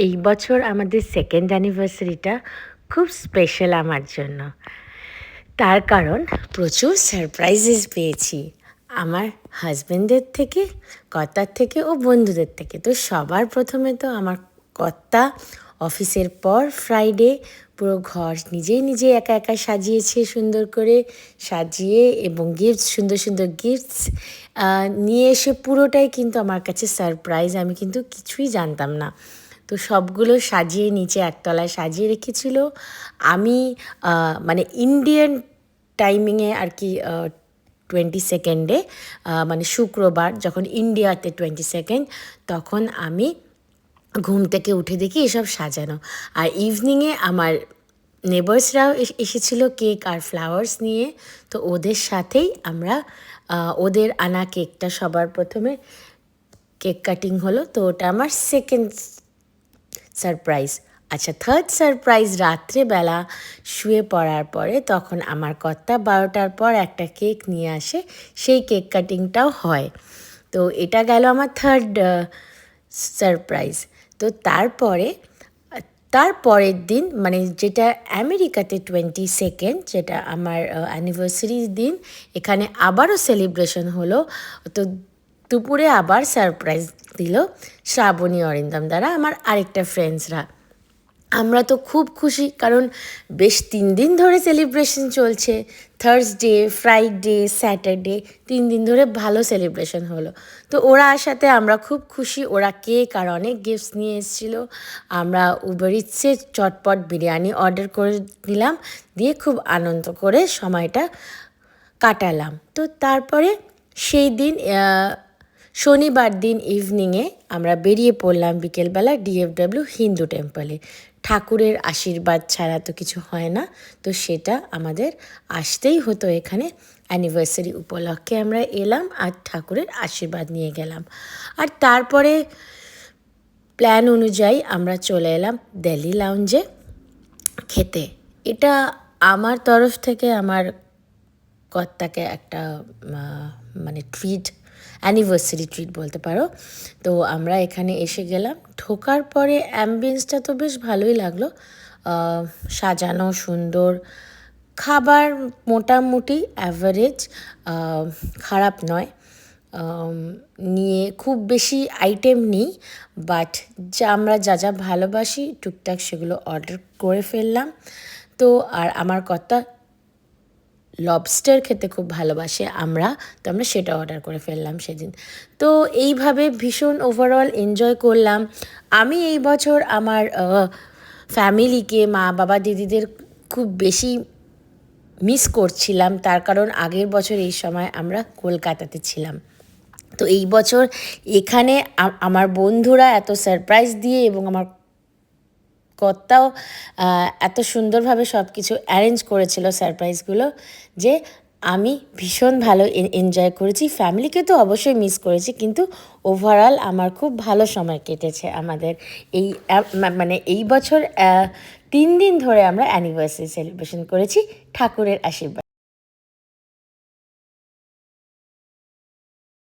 এই বছর আমাদের সেকেন্ড অ্যানিভার্সারিটা খুব স্পেশাল আমার জন্য। তার কারণ প্রচুর সারপ্রাইজেস পেয়েছি আমার হাজব্যান্ডের থেকে, কর্তার থেকে ও বন্ধুদের থেকে। তো সবার প্রথমে তো আমার কর্তা অফিসের পর ফ্রাইডে পুরো ঘর নিজেই নিজে একা একা সাজিয়েছে, সুন্দর করে সাজিয়ে এবং গিফটস, সুন্দর সুন্দর গিফটস নিয়ে এসে পুরোটাই কিন্তু আমার কাছে সারপ্রাইজ। আমি কিন্তু কিছুই জানতাম না। তো সবগুলো সাজিয়ে নিচে একতলায় সাজিয়ে রেখেছিল। আমি মানে ইন্ডিয়ান টাইমিংয়ে আর কি 22nd মানে শুক্রবার যখন ইন্ডিয়াতে 22nd, তখন আমি ঘুম থেকে উঠে দেখি এসব সাজানো। আর ইভিনিংয়ে আমার নেবার্সরাও এসেছিল কেক আর ফ্লাওয়ার্স নিয়ে। তো ওদের সাথেই আমরা ওদের আনা কেকটা সবার প্রথমে কেক কাটিং হলো। তো ওটা আমার সেকেন্ড সারপ্রাইজ। আচ্ছা, থার্ড সারপ্রাইজ রাত্রেবেলা শুয়ে পড়ার পরে তখন আমার কর্তা 12টার পর একটা কেক নিয়ে আসে, সেই কেক কাটিংটাও হয়। তো এটা গেল আমার থার্ড সারপ্রাইজ। তো তারপরের দিন মানে যেটা আমেরিকাতে 22nd, যেটা আমার অ্যানিভার্সারির দিন, এখানে আবারও সেলিব্রেশন হলো। তো দুপুরে আবার সারপ্রাইজ দিল শ্রাবণী অরিন্দম দ্বারা আমার আরেকটা ফ্রেন্ডসরা। আমরা তো খুব খুশি, কারণ বেশ 3 দিন ধরে সেলিব্রেশন চলছে। থার্সডে, ফ্রাইডে, স্যাটারডে 3 দিন ধরে ভালো সেলিব্রেশন হলো। তো ওরা আসাতে আমরা খুব খুশি। ওরা কেক আর অনেক গিফটস নিয়ে এসেছিলো। আমরা উবার ইটসে চটপট বিরিয়ানি অর্ডার করে নিলাম, দিয়ে খুব আনন্দ করে সময়টা কাটালাম। তো তারপরে সেই দিন শনিবার দিন ইভিনিংয়ে আমরা বেরিয়ে পড়লাম বিকেলবেলা DFW হিন্দু টেম্পলে। ঠাকুরের আশীর্বাদ ছাড়া তো কিছু হয় না, তো সেটা আমাদের আসতেই হতো এখানে। অ্যানিভার্সারি উপলক্ষে আমরা এলাম আর ঠাকুরের আশীর্বাদ নিয়ে গেলাম। আর তারপরে প্ল্যান অনুযায়ী আমরা চলে এলাম দিল্লি লাউঞ্জে খেতে। এটা আমার তরফ থেকে আমার কর্তাকে একটা মানে ট্রিট, অ্যানিভার্সারি ট্রিট বলতে পারো। তো আমরা এখানে এসে গেলাম। ঢোকার পরে অ্যাম্বিয়েন্সটা তো বেশ ভালোই লাগলো, সাজানো সুন্দর। খাবার মোটামুটি অ্যাভারেজ, খারাপ নয়। নিয়ে খুব বেশি আইটেম নেই, বাট আমরা যা যা ভালোবাসি টুকটাক সেগুলো অর্ডার করে ফেললাম। তো আর আমার কর্তা লবস্টার খেতে খুব ভালোবাসে, তো আমরা সেটা অর্ডার করে ফেললাম সেদিন। তো এইভাবে ভীষণ ওভারঅল এনজয় করলাম। আমি এই বছর আমার ফ্যামিলিকে, মা বাবা দিদিদের খুব বেশি মিস করছিলাম, তার কারণ আগের বছর এই সময় আমরা কলকাতাতে ছিলাম। তো এই বছর এখানে আমার বন্ধুরা এত সারপ্রাইজ দিয়ে এবং আমার কর্তাও এত সুন্দরভাবে সব কিছু অ্যারেঞ্জ করেছিল সারপ্রাইজগুলো, যে আমি ভীষণ ভালো এনজয় করেছি। ফ্যামিলিকে তো অবশ্যই মিস করেছি, কিন্তু ওভারঅল আমার খুব ভালো সময় কেটেছে আমাদের এই মানে এই বছর 3 দিন ধরে আমরা অ্যানিভার্সারি সেলিব্রেশন করেছি ঠাকুরের আশীর্বাদ।